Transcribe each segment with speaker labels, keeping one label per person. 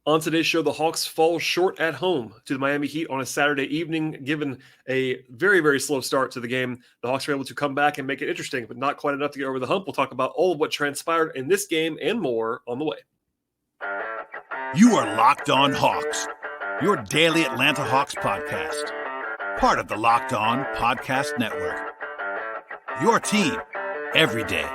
Speaker 1: On today's show, the Hawks fall short at home to the Miami Heat on a Saturday evening. Given a very, very slow start to the game, the Hawks were able to come back and make it interesting, but not quite enough to get over the hump. We'll talk about all of what transpired in this game and more on the way.
Speaker 2: You are Locked On Hawks, your daily Atlanta Hawks podcast. Part of the Locked On Podcast Network. Your team every day.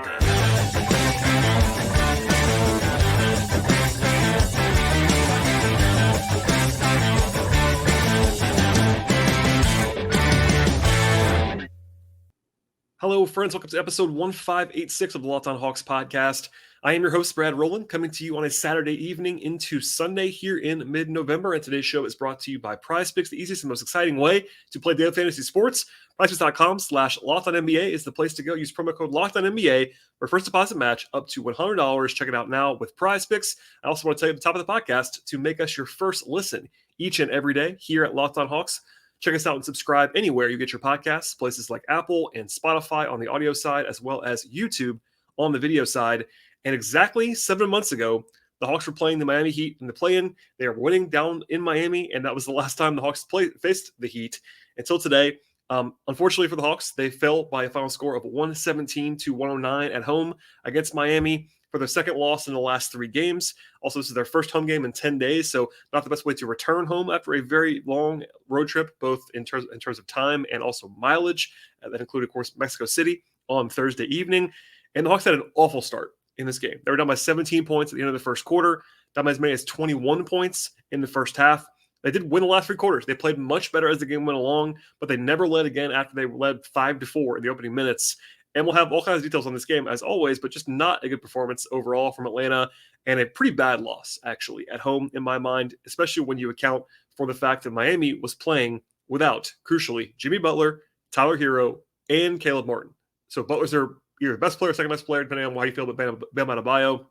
Speaker 1: Hello, friends. Welcome to episode 1586 of the Locked On Hawks podcast. I am your host, Brad Rowland, coming to you on a Saturday evening into Sunday here in mid-November. And today's show is brought to you by PrizePicks, the easiest and most exciting way to play daily fantasy sports. PrizePicks.com/LockedOnNBA is the place to go. Use promo code LockedOnNBA for first deposit match up to $100. Check it out now with PrizePicks. I also want to tell you at the top of the podcast to make us your first listen each and every day here at Locked On Hawks. Check us out and subscribe anywhere you get your podcasts, places like Apple and Spotify on the audio side, as well as YouTube on the video side. And exactly 7 months ago, the Hawks were playing the Miami Heat in the play-in. They were winning down in Miami, and that was the last time the Hawks faced the Heat until today. Unfortunately for the Hawks, they fell by a final score of 117-109 at home against Miami for their second loss in the last 3 games. Also, this is their first home game in 10 days, so not the best way to return home after a very long road trip, both in terms of time and also mileage. That included, of course, Mexico City on Thursday evening. And the Hawks had an awful start in this game. They were down by 17 points at the end of the first quarter, down by as many as 21 points in the first half. They did win the last 3 quarters. They played much better as the game went along, but they never led again after they led 5-4 in the opening minutes. And we'll have all kinds of details on this game, as always, but just not a good performance overall from Atlanta, and a pretty bad loss, actually, at home in my mind, especially when you account for the fact that Miami was playing without, crucially, Jimmy Butler, Tyler Hero, and Caleb Martin. So Butler's their either best player, second best player, depending on how you feel about Bam Adebayo.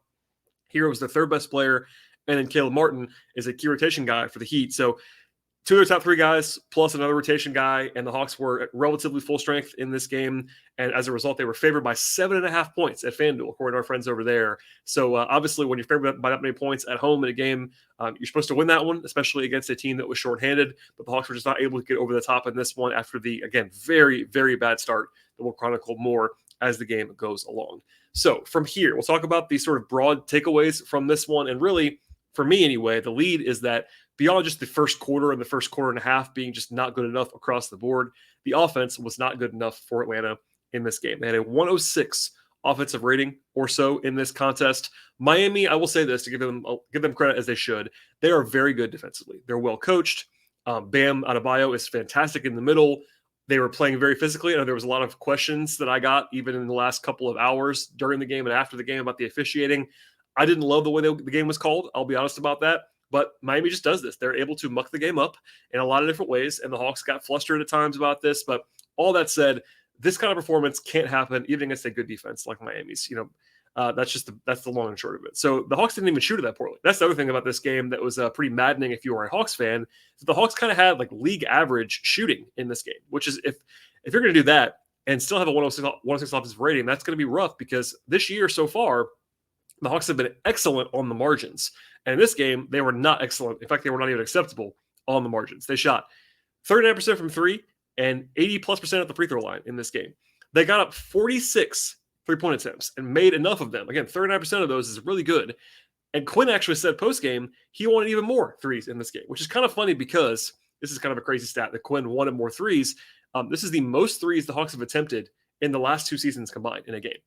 Speaker 1: Hero is the third best player, and then Caleb Martin is a key rotation guy for the Heat. So 2 of their top 3 guys, plus another rotation guy, and the Hawks were at relatively full strength in this game. And as a result, they were favored by 7.5 points at FanDuel, according to our friends over there. So obviously, when you're favored by that many points at home in a game, you're supposed to win that one, especially against a team that was shorthanded. But the Hawks were just not able to get over the top in this one after the, again, very, very bad start that we'll chronicle more as the game goes along. So from here, we'll talk about the sort of broad takeaways from this one. And really, for me anyway, the lead is that beyond just the first quarter and the first quarter and a half being just not good enough across the board, the offense was not good enough for Atlanta in this game. They had a 106 offensive rating or so in this contest. Miami, I will say this to give them credit as they should. They are very good defensively. They're well coached. Bam Adebayo is fantastic in the middle. They were playing very physically. I know there was a lot of questions that I got even in the last couple of hours during the game and after the game about the officiating. I didn't love the way the game was called. I'll be honest about that. But Miami just does this. They're able to muck the game up in a lot of different ways, and the Hawks got flustered at times about this. But all that said, this kind of performance can't happen even against a good defense like Miami's. That's the long and short of it. So the Hawks didn't even shoot it that poorly. That's the other thing about this game that was pretty maddening if you were a Hawks fan. The Hawks kind of had like league average shooting in this game, which is if you're going to do that and still have a 106 offensive rating, that's going to be rough because this year so far, the Hawks have been excellent on the margins. And in this game, they were not excellent. In fact, they were not even acceptable on the margins. They shot 39% from 3 and 80+% at the free throw line in this game. They got up 46 three-point attempts and made enough of them. Again, 39% of those is really good. And Quinn actually said post-game he wanted even more threes in this game, which is kind of funny because this is kind of a crazy stat that Quinn wanted more threes. This is the most threes the Hawks have attempted in the last 2 seasons combined in a game.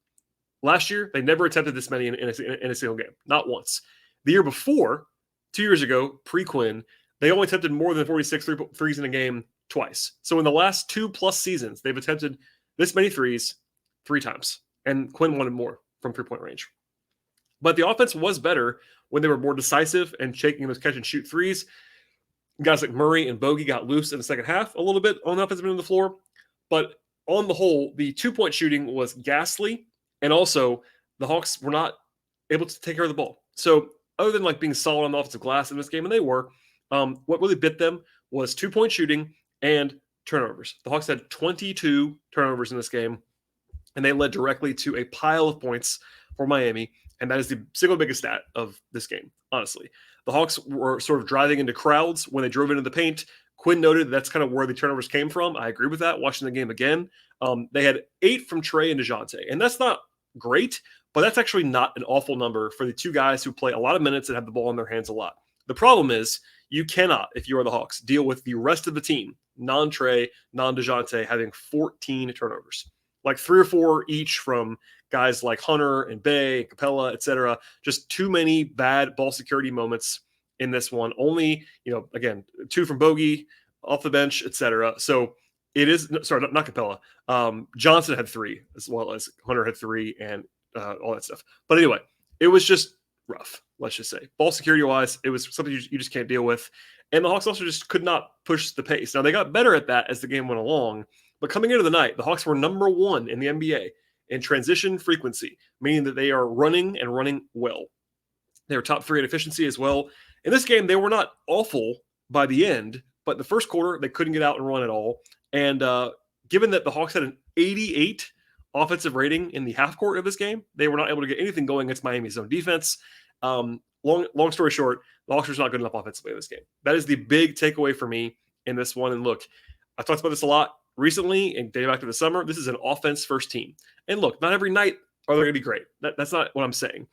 Speaker 1: Last year, they never attempted this many in a single game, not once. The year before, 2 years ago, pre-Quinn, they only attempted more than 46 threes in a game twice. So in the last 2+ seasons, they've attempted this many threes 3 times. And Quinn wanted more from 3-point range. But the offense was better when they were more decisive and taking those catch-and-shoot threes. Guys like Murray and Bogey got loose in the second half a little bit on the offensive end of the floor. But on the whole, the 2-point shooting was ghastly. And also, the Hawks were not able to take care of the ball. So other than like being solid on the offensive glass in this game, and they were, what really bit them was 2-point shooting and turnovers. The Hawks had 22 turnovers in this game, and they led directly to a pile of points for Miami And that is the single biggest stat of this game, honestly. The Hawks were sort of driving into crowds when they drove into the paint. Quinn noted that's kind of where the turnovers came from. I agree with that, watching the game again. They had 8 from Trey and DeJounte, and that's not great, but that's actually not an awful number for the two guys who play a lot of minutes and have the ball in their hands a lot. The problem is you cannot, if you are the Hawks, deal with the rest of the team, non-Trey, non-DeJounte, having 14 turnovers. Like 3 or 4 each from guys like Hunter and Bay, and Capella, etc. Just too many bad ball security moments in this one. Only, again, 2 from Bogey, off the bench, etc. So it is, sorry, not Capella. Johnson had 3, as well as Hunter had 3, and all that stuff. But anyway, it was just rough, let's just say. Ball security-wise, it was something you just can't deal with. And the Hawks also just could not push the pace. Now, they got better at that as the game went along, but coming into the night, the Hawks were number 1 in the NBA in transition frequency, meaning that they are running and running well. They were top 3 in efficiency as well. In this game, they were not awful by the end, but the first quarter, they couldn't get out and run at all. And given that the Hawks had an 88 offensive rating in the half court of this game, they were not able to get anything going against Miami's zone defense. Long story short, the Hawks were not good enough offensively in this game. That is the big takeaway for me in this one. And look, I've talked about this a lot recently and dating back to the summer. This is an offense-first team. And look, not every night are they going to be great. That's not what I'm saying.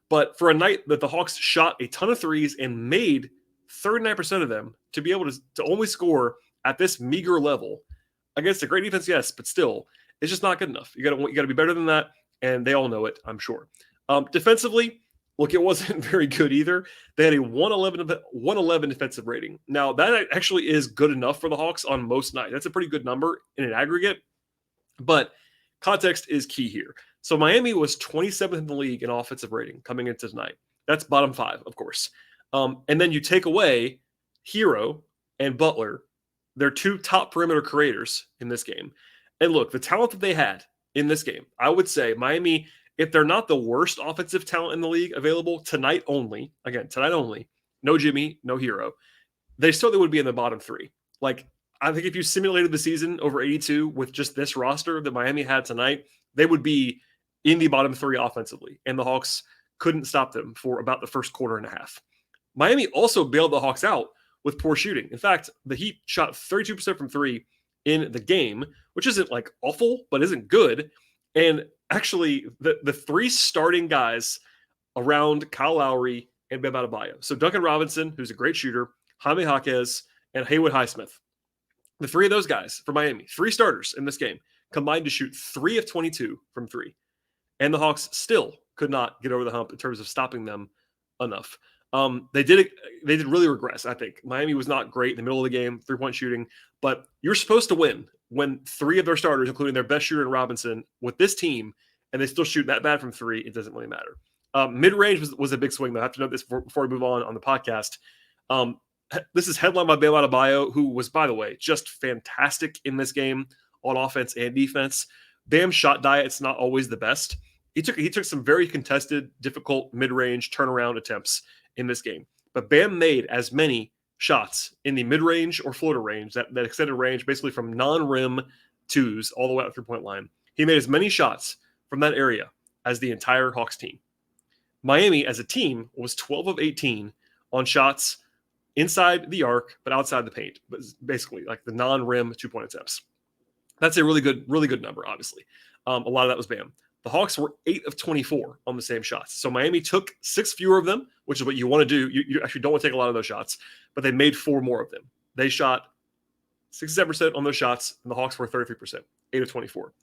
Speaker 1: But for a night that the Hawks shot a ton of threes and made 39% of them to be able to only score at this meager level against a great defense, yes, but still, it's just not good enough. You got to be better than that, and they all know it, I'm sure. Defensively, look, it wasn't very good either. They had a 111 defensive rating. Now, that actually is good enough for the Hawks on most nights. That's a pretty good number in an aggregate, but context is key here. So Miami was 27th in the league in offensive rating coming into tonight. That's bottom 5, of course. And then you take away Hero and Butler, their 2 top perimeter creators in this game. And look, the talent that they had in this game, I would say Miami, if they're not the worst offensive talent in the league available tonight only, no Jimmy, no Hero, they still would be in the bottom 3. Like, I think if you simulated the season over 82 with just this roster that Miami had tonight, they would be in the bottom 3 offensively, and the Hawks couldn't stop them for about the first quarter and a half. Miami also bailed the Hawks out with poor shooting. In fact, the Heat shot 32% from 3 in the game, which isn't like awful, but isn't good. And actually, the 3 starting guys around Kyle Lowry and Bam Adebayo. So Duncan Robinson, who's a great shooter, Jaime Jaquez, and Haywood Highsmith. The 3 of those guys for Miami, 3 starters in this game, combined to shoot 3 of 22 from 3. And the Hawks still could not get over the hump in terms of stopping them enough. They did really regress, I think. Miami was not great in the middle of the game, 3-point shooting, but you're supposed to win when 3 of their starters, including their best shooter in Robinson, with this team, and they still shoot that bad from 3, it doesn't really matter. Mid-range was a big swing, though. I have to note this before we move on the podcast. This is headlined by Bam Adebayo, who was, by the way, just fantastic in this game on offense and defense. Bam's shot diet's not always the best. He took some very contested, difficult mid-range turnaround attempts in this game. But Bam made as many shots in the mid-range or floater range, that extended range, basically from non-rim twos all the way out to 3-point line. He made as many shots from that area as the entire Hawks team. Miami, as a team, was 12 of 18 on shots inside the arc, but outside the paint. But basically, like the non-rim 2-point attempts. That's a really good number, obviously. A lot of that was Bam. The Hawks were 8 of 24 on the same shots. So Miami took 6 fewer of them, which is what you want to do. You actually don't want to take a lot of those shots, but they made 4 more of them. They shot 67% on those shots, and the Hawks were 33%, 8 of 24.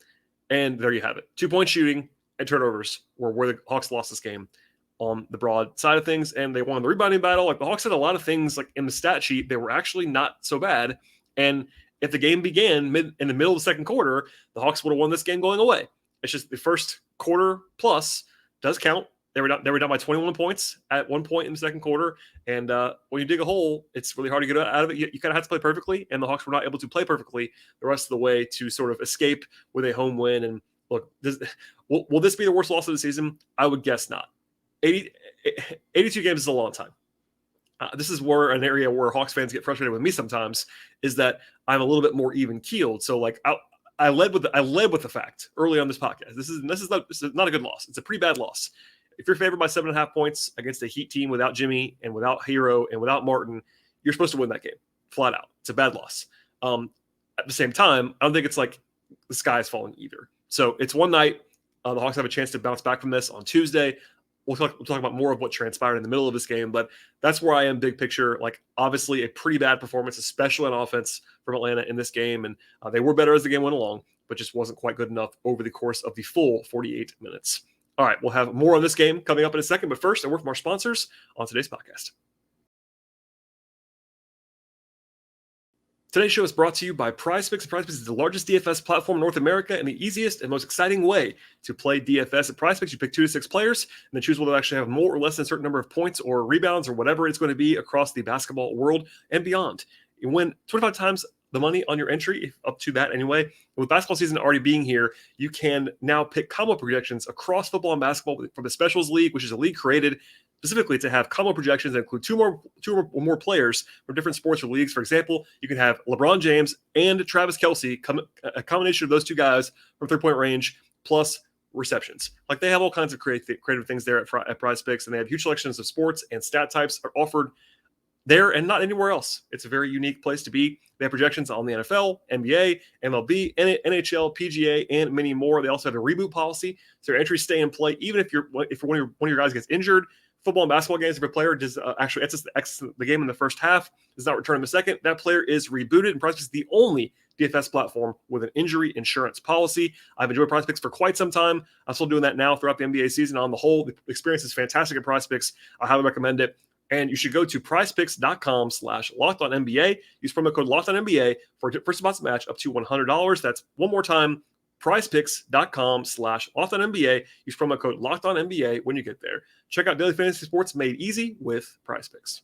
Speaker 1: And there you have it. 2-point shooting and turnovers were where the Hawks lost this game on the broad side of things, and they won the rebounding battle. Like, the Hawks had a lot of things like in the stat sheet, they were actually not so bad. And if the game began in the middle of the second quarter, the Hawks would have won this game going away. It's just the first quarter plus does count. They were down by 21 points at one point in the second quarter. And when you dig a hole, it's really hard to get out of it. You kind of have to play perfectly, and the Hawks were not able to play perfectly the rest of the way to sort of escape with a home win. And look, will this be the worst loss of the season? I would guess not. 82 games is a long time. This is where an area where Hawks fans get frustrated with me sometimes, is that I'm a little bit more even keeled. So like I led with the fact early on this podcast. This is not a good loss. It's a pretty bad loss. if you're favored by 7.5 points against a Heat team without Jimmy and without Hero and without Martin, you're supposed to win that game flat out. It's a bad loss. At the same time, I don't think it's like the sky is falling either. So it's one night. The Hawks have a chance to bounce back from this on Tuesday. We'll talk about more of what transpired in the middle of this game, but that's where I am big picture. Like, obviously a pretty bad performance, especially on offense from Atlanta in this game. And they were better as the game went along, but just wasn't quite good enough over the course of the full 48 minutes. All right, we'll have more on this game coming up in a second, but first, a word from our sponsors on today's podcast. Today's show is brought to you by PrizePicks. PrizePicks is the largest DFS platform in North America and the easiest and most exciting way to play DFS. At PrizePicks, you pick 2 to 6 players and then choose whether they actually have more or less than a certain number of points or rebounds or whatever it's going to be across the basketball world and beyond. You win 25 times the money on your entry, up to that anyway. And with basketball season already being here, you can now pick combo projections across football and basketball from the Specials League, which is a league created specifically to have combo projections that include two or more players from different sports or leagues. For example, you can have LeBron James and Travis Kelce, a combination of those two guys from 3-point range, plus receptions. Like, they have all kinds of creative things there at PrizePicks, and they have huge selections of sports and stat types are offered there and not anywhere else. It's a very unique place to be. They have projections on the NFL, NBA, MLB, NHL, PGA, and many more. They also have a reboot policy, so your entries stay in play even if one of your guys gets injured. Football and basketball games, if a player does actually exits the game in the first half, does not return in the second, that player is rebooted. And PrizePicks is the only DFS platform with an injury insurance policy. I've enjoyed PrizePicks for quite some time. I'm still doing that now throughout the NBA season. On the whole, the experience is fantastic at PrizePicks. I highly recommend it. And you should go to prizepicks.com/LockedOnNBA. Use promo code LockedOnNBA for first deposit match up to $100. That's one more time, prizepicks.com/LockedOnNBA. Use promo code LockedOnNBA when you get there. Check out daily fantasy sports made easy with PrizePicks.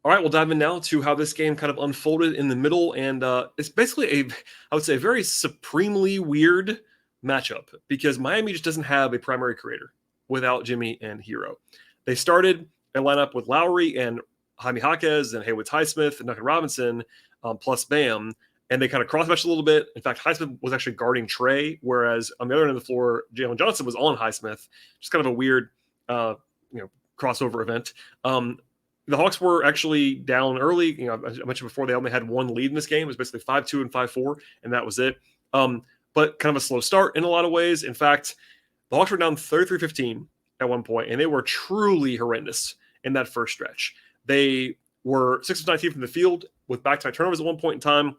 Speaker 1: All right, we'll dive in now to how this game kind of unfolded in the middle. And it's basically I would say, a very supremely weird matchup because Miami just doesn't have a primary creator without Jimmy and Hero. They started a lineup with Lowry and Jaime Jaquez and Haywood Highsmith and Duncan Robinson plus Bam. And they kind of cross-matched a little bit. In fact, Highsmith was actually guarding Trey, whereas on the other end of the floor, Jalen Johnson was on Highsmith. Just kind of a weird, crossover event. The Hawks were actually down early. I mentioned before they only had one lead in this game. It was basically 5-2 and 5-4, and that was it. But kind of a slow start in a lot of ways. In fact, the Hawks were down 33-15 at one point, and they were truly horrendous in that first stretch. They were 6 of 19 from the field with back-to-back turnovers at one point in time.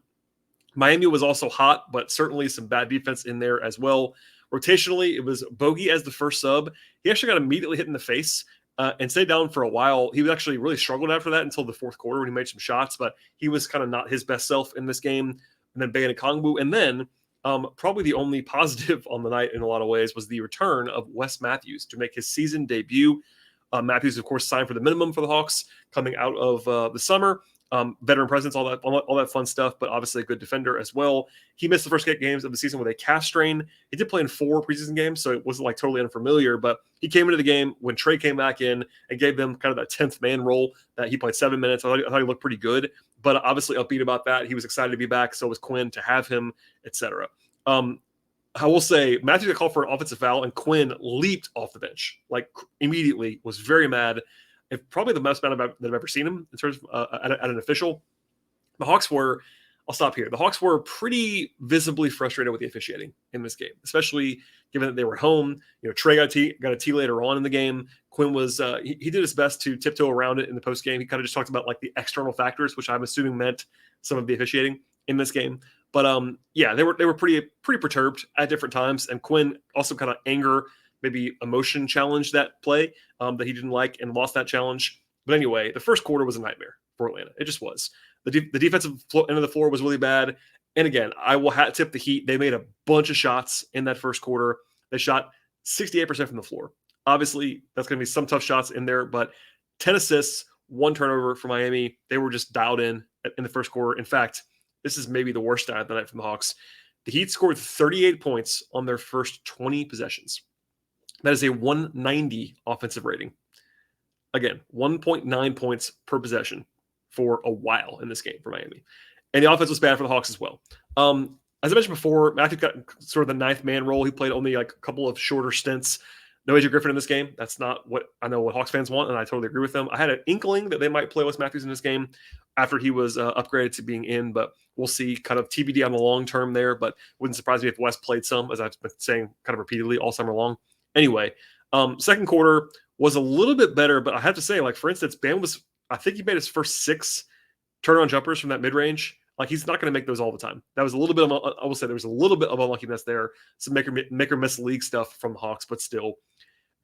Speaker 1: Miami was also hot, but certainly some bad defense in there as well. Rotationally, it was Bogey as the first sub. He actually got immediately hit in the face and stayed down for a while. He was actually really struggled after that until the fourth quarter when he made some shots, but he was kind of not his best self in this game. And then Bayan Okongwu. And then probably the only positive on the night in a lot of ways was the return of Wes Matthews to make his season debut. Matthews, of course, signed for the minimum for the Hawks coming out of the summer. Veteran presence, all that fun stuff, but obviously a good defender as well. He missed the first 8 games of the season with a calf strain. He did play in 4 preseason games, so it wasn't like totally unfamiliar, but he came into the game when Trey came back in and gave them kind of that 10th man role that he played 7 minutes. I thought he looked pretty good, but obviously upbeat about that. He was excited to be back. So was Quinn to have him, etc. I will say Matthews got called for an offensive foul and Quinn leaped off the bench, like immediately, was very mad. If probably the most mad that I've ever seen him in terms of at an official. The Hawks were, I'll stop here. The Hawks were pretty visibly frustrated with the officiating in this game, especially given that they were home. Trey got a T later on in the game. Quinn was he did his best to tiptoe around it in the post game. He kind of just talked about like the external factors, which I'm assuming meant some of the officiating in this game. But they were pretty perturbed at different times, and Quinn also kind of anger, maybe emotion challenged that play that he didn't like and lost that challenge. But anyway, the first quarter was a nightmare for Atlanta. It just was. The defensive end of the floor was really bad. And again, I will hat tip the Heat. They made a bunch of shots in that first quarter. They shot 68% from the floor. Obviously, that's going to be some tough shots in there, but 10 assists, 1 turnover for Miami. They were just dialed in the first quarter. In fact, this is maybe the worst stat of the night from the Hawks. The Heat scored 38 points on their first 20 possessions. That is a 190 offensive rating. Again, 1.9 points per possession for a while in this game for Miami. And the offense was bad for the Hawks as well. As I mentioned before, Matthew got sort of the ninth man role. He played only like a couple of shorter stints. No AJ Griffin in this game. That's not what I know what Hawks fans want, and I totally agree with them. I had an inkling that they might play Wes Matthews in this game after he was upgraded to being in, but we'll see. Kind of TBD on the long term there, but wouldn't surprise me if Wes played some, as I've been saying kind of repeatedly all summer long. Anyway, second quarter was a little bit better, but I have to say, like, for instance, Bam was, I think he made his first 6 turnaround jumpers from that mid-range. Like, he's not going to make those all the time. That was a little bit of, I will say there was a little bit of unluckiness there. Some make or miss league stuff from the Hawks, but still.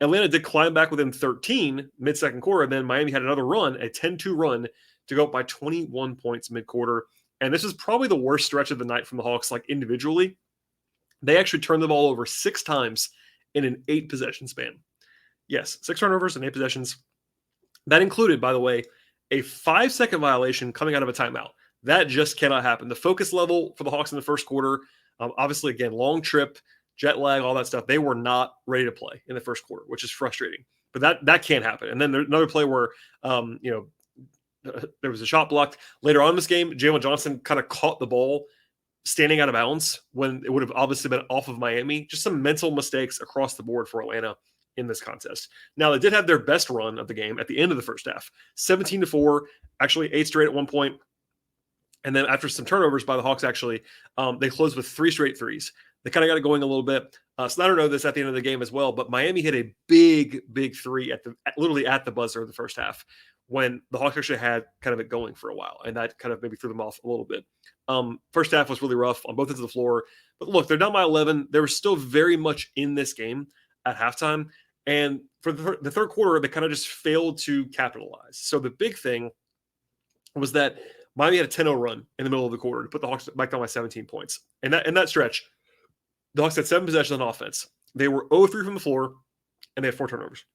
Speaker 1: Atlanta did climb back within 13 mid-second quarter, and then Miami had another run, a 10-2 run, to go up by 21 points mid-quarter. And this is probably the worst stretch of the night from the Hawks, like, individually. They actually turned the ball over 6 times in an 8-possession span. Yes, 6 turnovers and 8 possessions. That included, by the way, a 5-second violation coming out of a timeout. That just cannot happen. The focus level for the Hawks in the first quarter, obviously, again, long trip, jet lag, all that stuff, they were not ready to play in the first quarter, which is frustrating. But that can't happen. And then there's another play where, there was a shot blocked. Later on in this game, Jalen Johnson kind of caught the ball standing out of bounds when it would have obviously been off of Miami. Just some mental mistakes across the board for Atlanta in this contest. Now, they did have their best run of the game at the end of the first half, 17-4, actually 8 straight at one point. And then after some turnovers by the Hawks, actually, they closed with 3 straight threes. They kind of got it going a little bit. Snyder know this at the end of the game as well, but Miami hit a big, big three literally at the buzzer of the first half when the Hawks actually had kind of it going for a while, and that kind of maybe threw them off a little bit. First half was really rough on both ends of the floor. But look, they're down by 11. They were still very much in this game at halftime. And for the third quarter, they kind of just failed to capitalize. So the big thing was that Miami had a 10-0 run in the middle of the quarter to put the Hawks back down by 17 points. And in that stretch, the Hawks had 7 possessions on offense. They were 0-3 from the floor, and they had 4 turnovers.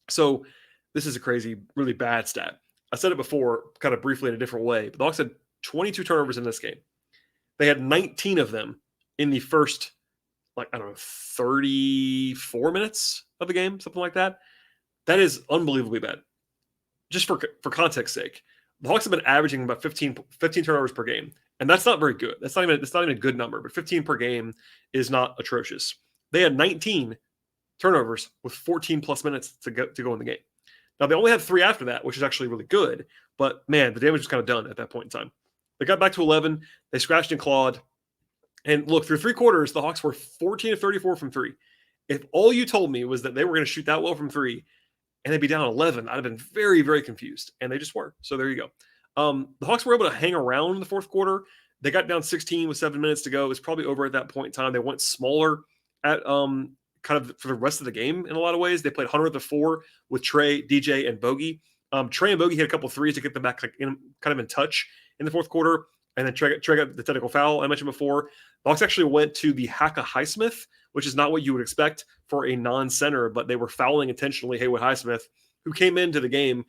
Speaker 1: So this is a crazy, really bad stat. I said it before, kind of briefly in a different way, but the Hawks had 22 turnovers in this game. They had 19 of them in the first, 34 minutes of the game, something like that. That is unbelievably bad. Just for context's sake, the Hawks have been averaging about 15 turnovers per game, and that's not very good. It's not even a good number, but 15 per game is not atrocious. They had 19 turnovers with 14 plus minutes to go in the game. Now, they only had 3 after that, which is actually really good, but man, the damage was kind of done at that point in time. They got back to 11. They scratched and clawed. And look, through 3 quarters, the Hawks were 14-34 from 3. If all you told me was that they were going to shoot that well from 3 and they'd be down 11, I'd have been very, very confused. And they just were. So there you go. The Hawks were able to hang around in the fourth quarter. They got down 16 with 7 minutes to go. It was probably over at that point in time. They went smaller at kind of for the rest of the game in a lot of ways. They played 100 to 4 with Trey, DJ, and Bogey. Trey and Bogey hit a couple of threes to get them back kind of in touch in the fourth quarter. And then Trey got the technical foul I mentioned before. The Hawks actually went to the Haka Highsmith, which is not what you would expect for a non-center, but they were fouling intentionally Haywood Highsmith, who came into the game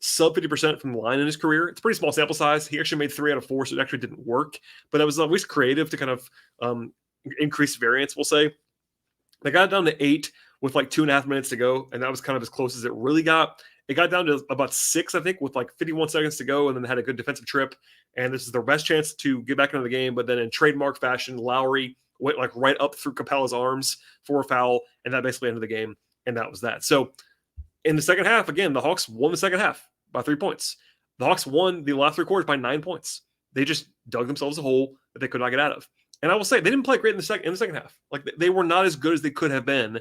Speaker 1: sub 50% from the line in his career. It's a pretty small sample size. He actually made 3 out of 4, so it actually didn't work. But that was at least creative to kind of increase variance, we'll say. They got it down to 8 with 2.5 minutes to go, and that was kind of as close as it really got. It got down to about 6, I think, with 51 seconds to go, and then they had a good defensive trip. And this is their best chance to get back into the game. But then in trademark fashion, Lowry went right up through Capella's arms for a foul, and that basically ended the game. And that was that. So in the second half, again, the Hawks won the second half by 3 points. The Hawks won the last 3 quarters by 9 points. They just dug themselves a hole that they could not get out of. And I will say, they didn't play great in the second half. They were not as good as they could have been.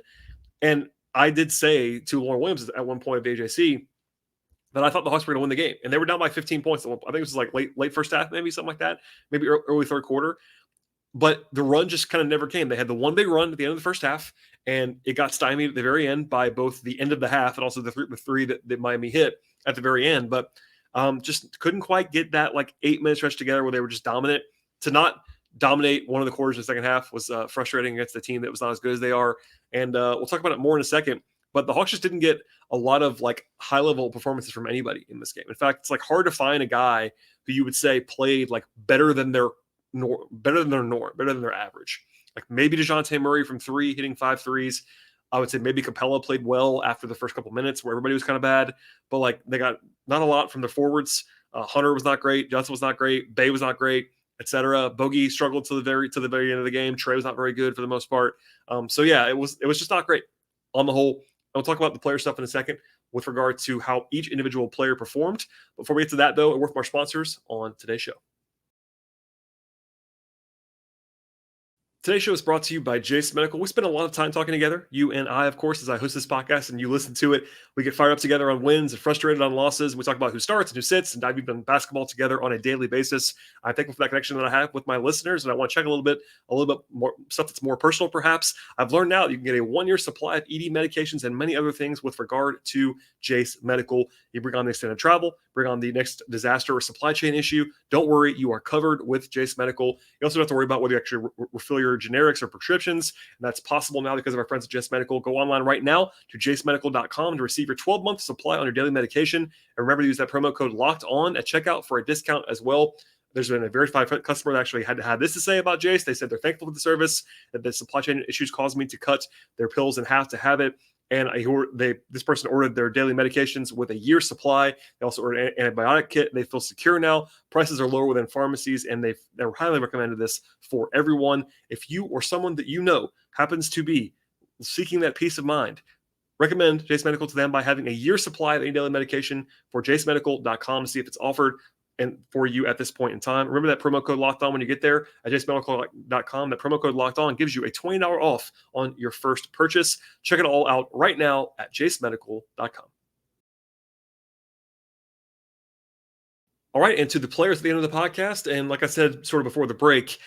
Speaker 1: And I did say to Lauren Williams at one point of AJC that I thought the Hawks were going to win the game. And they were down by 15 points. I think it was late first half, maybe something like that, maybe early third quarter. But the run just kind of never came. They had the one big run at the end of the first half, and it got stymied at the very end by both the end of the half and also the three that Miami hit at the very end. But just couldn't quite get that 8-minute stretch together where they were just dominant. To not dominate one of the quarters in the second half was frustrating against a team that was not as good as they are. And we'll talk about it more in a second. But the Hawks just didn't get a lot of high-level performances from anybody in this game. In fact, it's hard to find a guy who you would say played better than their norm, better than their average. Maybe DeJounte Murray from 3, hitting 5 threes. I would say maybe Capella played well after the first couple minutes where everybody was kind of bad. But they got not a lot from the forwards. Hunter was not great. Johnson was not great. Bay was not great. etc. Bogey struggled to the very end of the game. Trey was not very good for the most part. So yeah, it was just not great on the whole. I'll talk about the player stuff in a second with regard to how each individual player performed. Before we get to that, though, a word from our sponsors on today's show. Today's show is brought to you by Jase Medical. We spend a lot of time talking together, you and I, of course, as I host this podcast and you listen to it. We get fired up together on wins and frustrated on losses. We talk about who starts and who sits and dive deep in basketball together on a daily basis. I'm thankful for that connection that I have with my listeners, and I want to check a little bit more stuff that's more personal, perhaps. I've learned now that you can get a 1-year supply of ED medications and many other things with regard to Jase Medical. You bring on the extended travel, bring on the next disaster or supply chain issue. Don't worry, you are covered with Jase Medical. You also don't have to worry about whether you actually refill your generics or prescriptions. And that's possible now because of our friends at Jase Medical. Go online right now to jasemedical.com to receive your 12-month supply on your daily medication. And remember to use that promo code locked on at checkout for a discount as well. There's been a verified customer that actually had to have this to say about Jase. They said they're thankful for the service, that the supply chain issues caused me to cut their pills in half to have it. And this person ordered their daily medications with a year supply. They also ordered an antibiotic kit. They feel secure now. Prices are lower within pharmacies, and they're highly recommended this for everyone. If you or someone that you know happens to be seeking that peace of mind, recommend Jase Medical to them by having a year supply of any daily medication for jasemedical.com to see if it's offered and for you at this point in time. Remember that promo code locked on when you get there at jasemedical.com. That promo code locked on gives you a $20 off on your first purchase. Check it all out right now at jasemedical.com. All right, and to the players at the end of the podcast, and like I said sort of before the break,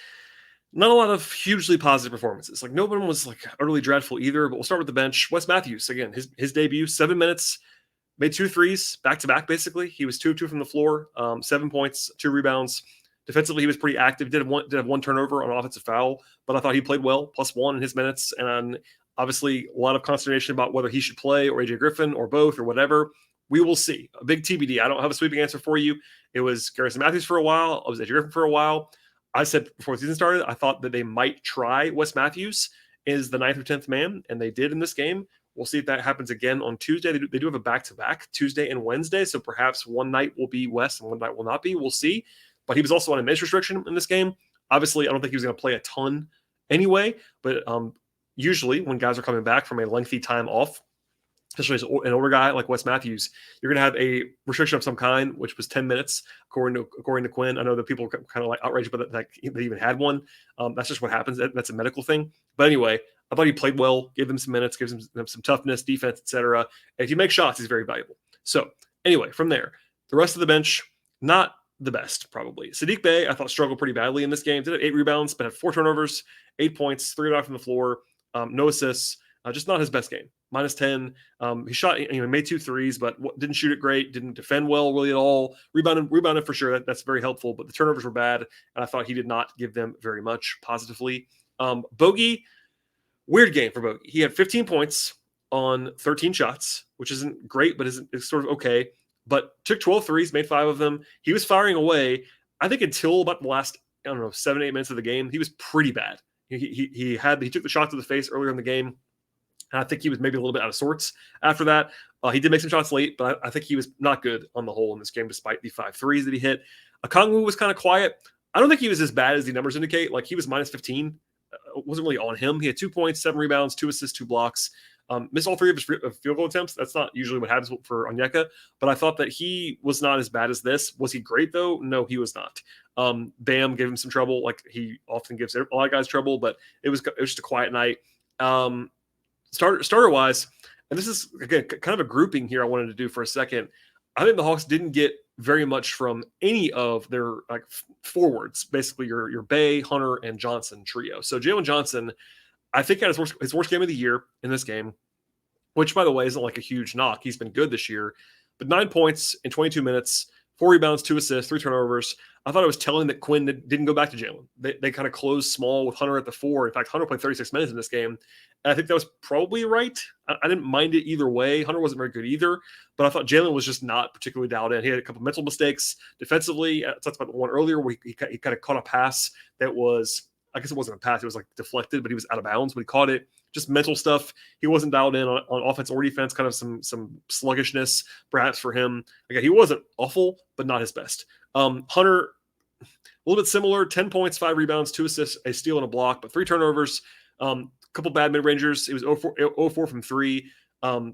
Speaker 1: not a lot of hugely positive performances. Like no one was like utterly dreadful either, but we'll start with the bench. Wes Matthews, again, his debut, 7 minutes, made 2 threes back-to-back, basically. He was 2 of 2 from the floor, 7 points, 2 rebounds. Defensively, he was pretty active. Did have one turnover on an offensive foul, but I thought he played well, +1 in his minutes. And obviously, a lot of consternation about whether he should play or AJ Griffin or both or whatever. We will see. A big TBD. I don't have a sweeping answer for you. It was Garrison Matthews for a while. It was AJ Griffin for a while. I said before the season started, I thought that they might try Wes Matthews as the 9th or 10th man, and they did in this game. We'll see if that happens again on Tuesday. They do have a back-to-back Tuesday and Wednesday, so perhaps one night will be Wes and one night will not be. We'll see. But he was also on a minutes restriction in this game. Obviously, I don't think he was going to play a ton anyway, but usually when guys are coming back from a lengthy time off, especially as an older guy like Wes Matthews, you're going to have a restriction of some kind, which was 10 minutes, according to Quinn. I know that people are kind of like outraged about that they even had one. That's just what happens. That's a medical thing. But anyway, I thought he played well, gave them some minutes, gives them some toughness, defense, etc. If you make shots, he's very valuable. So anyway, from there, the rest of the bench, not the best, probably. Saddiq Bey, I thought, struggled pretty badly in this game. Did have 8 rebounds, but had 4 turnovers, 8 points, 3 out from the floor, no assists. Just not his best game. -10. He shot, made 2 threes, but didn't shoot it great. Didn't defend well really at all. Rebounded for sure. That's very helpful, but the turnovers were bad, and I thought he did not give them very much positively. Bogey, weird game for Bogey. He had 15 points on 13 shots, which isn't great, but is sort of okay. But took 12 threes, made 5 of them. He was firing away. I think until about the last, 7-8 minutes of the game, he was pretty bad. He took the shot to the face earlier in the game. And I think he was maybe a little bit out of sorts after that. He did make some shots late, but I think he was not good on the whole in this game, despite the 5 threes that he hit. Okongwu was kind of quiet. I don't think he was as bad as the numbers indicate. Like, he was -15. It wasn't really on him. He had 2 points, 7 rebounds, 2 assists, 2 blocks. Missed all 3 of his field goal attempts. That's not usually what happens for Onyeka, but I thought that he was not as bad as this. Was he great, though? No, he was not. Bam gave him some trouble. Like, he often gives a lot of guys trouble, but it was just a quiet night. Starter wise, and this is again kind of a grouping here I wanted to do for a second. I think the Hawks didn't get very much from any of their forwards, basically your Bey, Hunter, and Johnson trio. So Jalen Johnson, I think, had his worst game of the year in this game, which, by the way, isn't like a huge knock. He's been good this year, but 9 points in 22 minutes, 4 rebounds, 2 assists, 3 turnovers. I thought it was telling that Quinn didn't go back to Jalen. They kind of closed small with Hunter at the 4. In fact, Hunter played 36 minutes in this game. And I think that was probably right. I didn't mind it either way. Hunter wasn't very good either, but I thought Jalen was just not particularly dialed in. He had a couple mental mistakes defensively. I talked about the one earlier where he kind of caught a pass that was, I guess it wasn't a pass. It was like deflected, but he was out of bounds when he caught it. Just mental stuff. He wasn't dialed in on offense or defense, kind of some sluggishness perhaps for him. Again, he wasn't awful, but not his best. Hunter, little bit similar, 10 points, 5 rebounds, 2 assists, a steal, and a block, but 3 turnovers, a couple bad mid-rangers. He was 0-4 from 3.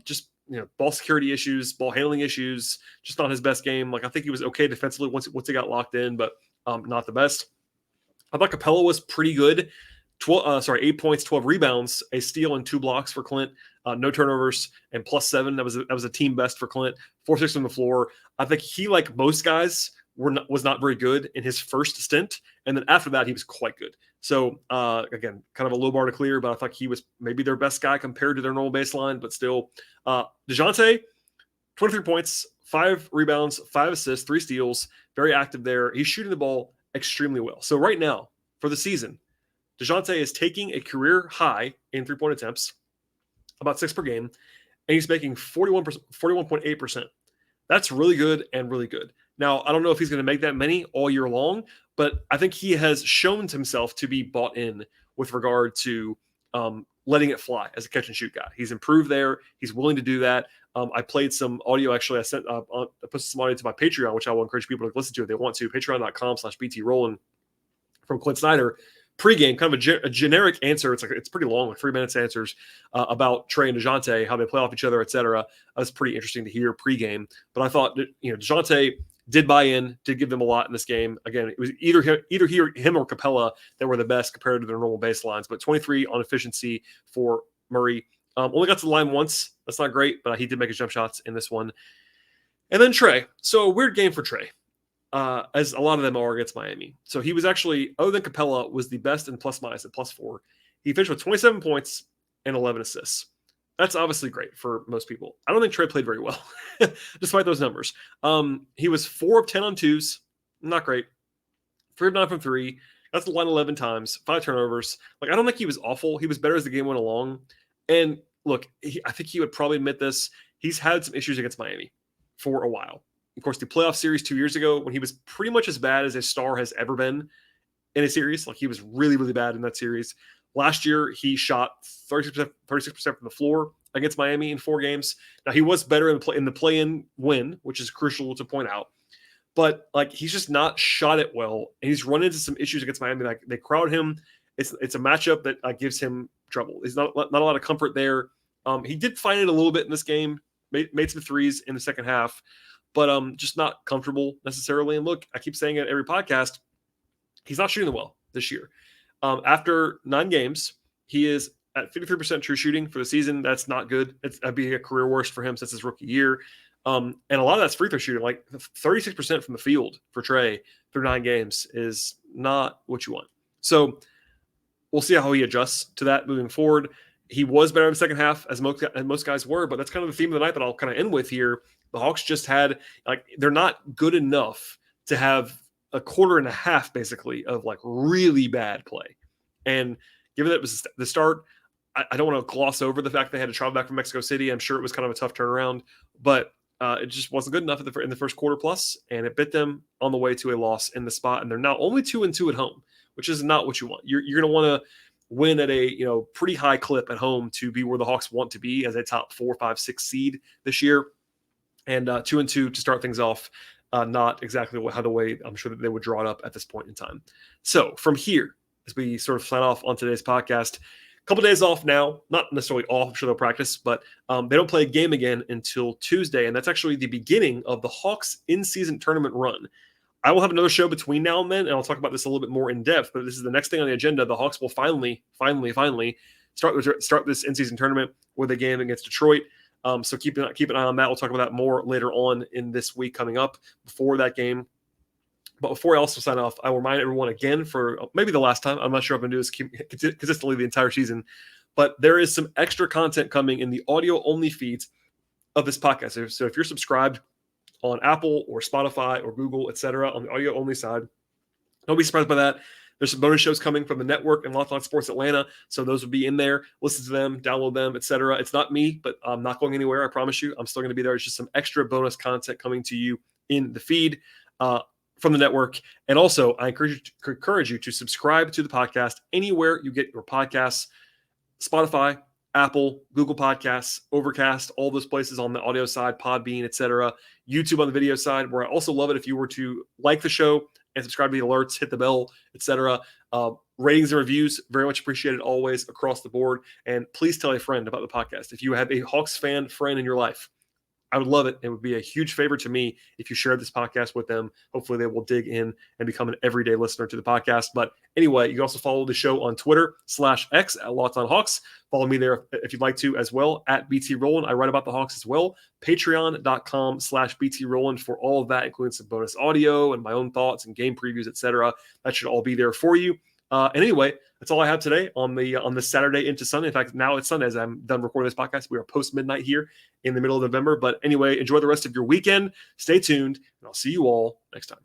Speaker 1: Just, ball security issues, ball handling issues, just not his best game. Like, I think he was okay defensively once he got locked in, but not the best. I thought Capella was pretty good. 8 points, 12 rebounds, a steal, and 2 blocks for Clint. No turnovers, and +7. That was a team best for Clint. 4-6 on the floor. I think he, like most guys, was not very good in his first stint, and then after that, he was quite good. So, again, kind of a low bar to clear, but I thought he was maybe their best guy compared to their normal baseline, but still. DeJounte, 23 points, 5 rebounds, 5 assists, 3 steals, very active there. He's shooting the ball extremely well. So right now, for the season, DeJounte is taking a career high in three-point attempts, about 6 per game, and he's making 41.8%. That's really good and really good. Now, I don't know if he's going to make that many all year long, but I think he has shown himself to be bought in with regard to letting it fly as a catch-and-shoot guy. He's improved there. He's willing to do that. I played some audio. Actually, I put some audio to my Patreon, which I will encourage people to listen to if they want to. Patreon.com/BT Rowland from Clint Snyder. Pre-game, kind of a generic answer. It's pretty long, like 3 minutes answers about Trey and DeJounte, how they play off each other, etc. That was pretty interesting to hear pre-game. But I thought that, DeJounte did buy in, did give them a lot in this game. Again, it was either him or Capella that were the best compared to their normal baselines. But 23 on efficiency for Murray. Only got to the line once. That's not great, but he did make his jump shots in this one. And then Trey. So a weird game for Trey. As a lot of them are against Miami. So he was actually, other than Capella, was the best in plus-minus at +4. He finished with 27 points and 11 assists. That's obviously great for most people. I don't think Trey played very well, despite those numbers. He was 4 of 10 on twos. Not great. 3 of 9 from 3. Got to the line 11 times. 5 turnovers. Like, I don't think he was awful. He was better as the game went along. And look, I think he would probably admit this. He's had some issues against Miami for a while. Of course, the playoff series 2 years ago, when he was pretty much as bad as a star has ever been in a series. Like, he was really, really bad in that series. Last year, he shot 36% from the floor against Miami in 4 games. Now, he was better in the play-in win, which is crucial to point out. But, like, he's just not shot it well. And he's run into some issues against Miami. Like, they crowd him. It's a matchup that gives him trouble. There's not a lot of comfort there. He did find it a little bit in this game. Made some threes in the second half. But just not comfortable necessarily. And look, I keep saying it every podcast, he's not shooting them well this year. After 9 games, he is at 53% true shooting for the season. That's not good. That'd be a career worst for him since his rookie year. And a lot of that's free throw shooting. Like 36% from the field for Trey through 9 games is not what you want. So we'll see how he adjusts to that moving forward. He was better in the second half, as most guys were, but that's kind of the theme of the night that I'll kind of end with here. The Hawks just had, they're not good enough to have a quarter and a half, basically, of, really bad play. And given that it was the start, I don't want to gloss over the fact they had to travel back from Mexico City. I'm sure it was kind of a tough turnaround, but it just wasn't good enough in the first quarter plus, and it bit them on the way to a loss in the spot. And they're now only 2-2 at home, which is not what you want. You're going to want to win at a pretty high clip at home to be where the Hawks want to be as a top 4, 5, 6 seed this year. And 2-2 to start things off, not exactly how the way I'm sure that they would draw it up at this point in time. So from here, as we sort of sign off on today's podcast, a couple days off now, not necessarily off, I'm sure they'll practice, but they don't play a game again until Tuesday. And that's actually the beginning of the Hawks in-season tournament run. I will have another show between now and then, and I'll talk about this a little bit more in depth, but this is the next thing on the agenda. The Hawks will finally start this in-season tournament with a game against Detroit. So keep an eye on that. We'll talk about that more later on in this week coming up before that game. But before I also sign off, I will remind everyone again for maybe the last time. I'm not sure if I'm going to do this consistently the entire season, but there is some extra content coming in the audio-only feeds of this podcast. So if you're subscribed on Apple or Spotify or Google, etc., on the audio-only side, don't be surprised by that. There's some bonus shows coming from the network and Locked On Sports Atlanta, so those will be in there. Listen to them, download them, etc. It's not me, but I'm not going anywhere, I promise you. I'm still going to be there. It's just some extra bonus content coming to you in the feed from the network. And also, I encourage you to subscribe to the podcast anywhere you get your podcasts. Spotify, Apple, Google Podcasts, Overcast, all those places on the audio side, Podbean, etc. YouTube on the video side, where I also love it if you were to like the show and subscribe to the alerts, hit the bell, etc. Ratings and reviews, very much appreciated always across the board. And please tell a friend about the podcast. If you have a Hawks fan friend in your life, I would love it. It would be a huge favor to me if you shared this podcast with them. Hopefully they will dig in and become an everyday listener to the podcast. But anyway, you can also follow the show on Twitter/X at LockedOnHawks. Follow me there if you'd like to as well, at BT Rowland. I write about the Hawks as well. Patreon.com/BT Rowland for all of that, including some bonus audio and my own thoughts and game previews, etc. That should all be there for you. And anyway, that's all I have today on the Saturday into Sunday. In fact, now it's Sunday as I'm done recording this podcast. We are post midnight here in the middle of November. But anyway, enjoy the rest of your weekend. Stay tuned, and I'll see you all next time.